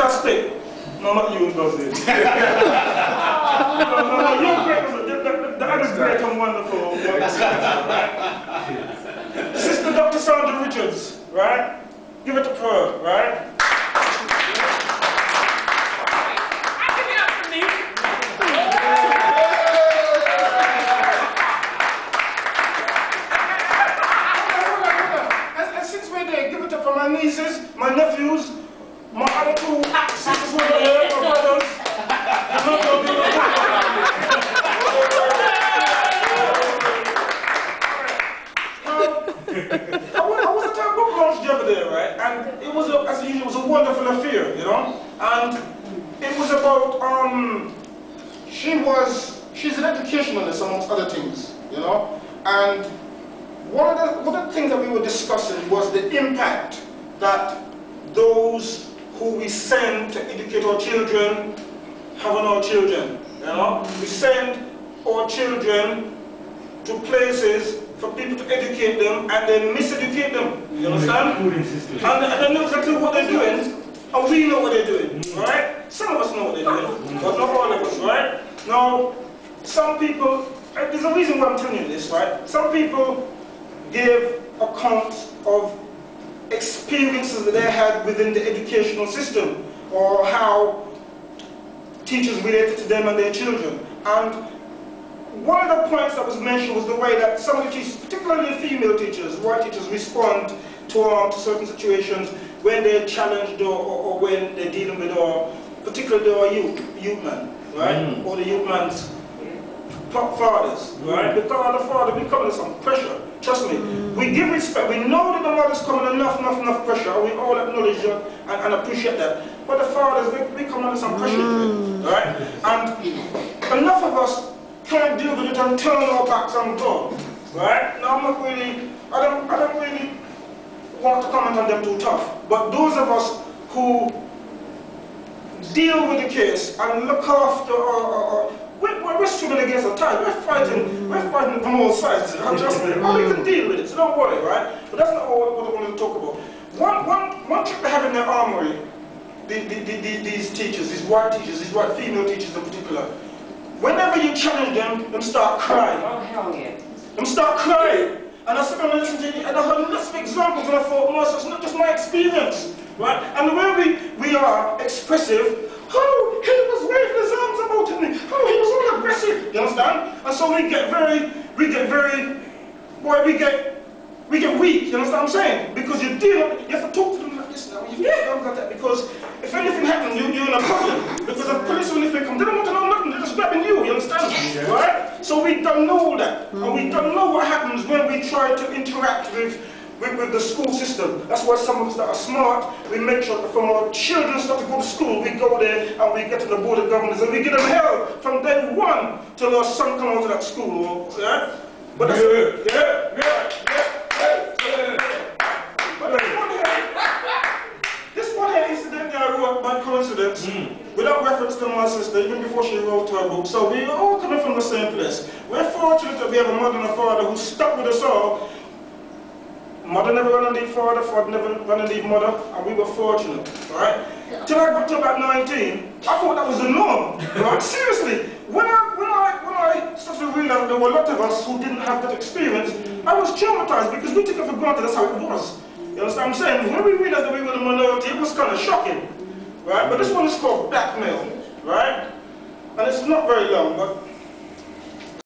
fantastic. No, not you, does it? no, you're great. The other's great and wonderful. Right? Sister Dr. Sandra Richards, right? Give it a her, right? My nieces, my nephews, my other two sisters over here, my brothers. I was at a book launch the other day, right? And it was, as usual, it was a wonderful affair, you know? And it was about, she's an educationalist amongst other things, you know? And one of the things that we were discussing was the impact that those who we send to educate our children have on our children. You know? We send our children to places for people to educate them and then miseducate them. You understand? And they know exactly what they're doing, and we know what they're doing, right? Some of us know what they're doing, but not all of us, right? Now, some people, there's a reason why I'm telling you this, right? Some people give accounts of experiences that they had within the educational system, or how teachers related to them and their children. And one of the points that was mentioned was the way that some of the teachers, particularly female teachers, white teachers, respond to certain situations when they're challenged or when they're dealing with particularly our youth man, right? Or the youth man's fathers, right? Because the father, we come under some pressure. Trust me, we give respect. We know that the mother's come under enough pressure. We all acknowledge that and appreciate that. But the fathers, we come under some pressure, right? And enough of us can't deal with it and turn our backs and go, right? Now, I don't really want to comment on them too tough. But those of us who deal with the case and look after we're struggling against the tide. We're fighting from all sides. Just we can deal with it, so don't worry, right? But that's not what I wanted to talk about. One trick they have in their armory, these teachers, these white female teachers in particular, whenever you challenge them start crying. Oh, hell yeah. Them start crying. And I sit down and listen to you, and I heard lots of examples, and I thought, no, it's not just my experience, right? And the way we are expressive, oh, he was waving his arms about me, oh, he was all aggressive, you understand? And so we get weak, you understand what I'm saying? Because you have to talk to them like this now, you have to like that, because if anything happens, you're in a problem. Because if police or anything come, they don't want to know nothing, they're just grabbing you understand? Yeah. Right? So we don't know that, and we don't know what happens when we try to interact with the school system. That's why some of us that are smart, we make sure that from our children start to go to school, we go there and we get to the board of governors and we give them hell from day one till our son comes out of that school. Yeah? But that's this one here, incidentally, I wrote by coincidence, without reference to my sister, even before she wrote her book. So we're all coming from the same place. We're fortunate that we have a mother and a father who stuck with us all. Mother never ran and leave father, father never ran and leave mother, and we were fortunate, right? Till I got to about 19, I thought that was the norm, right? Seriously, when I started to realize there were a lot of us who didn't have that experience, I was traumatized because we took it for granted, that's how it was. You understand what I'm saying? When we realized that we were the minority, it was kind of shocking, right? But this one is called Blackmail, right? And it's not very long, but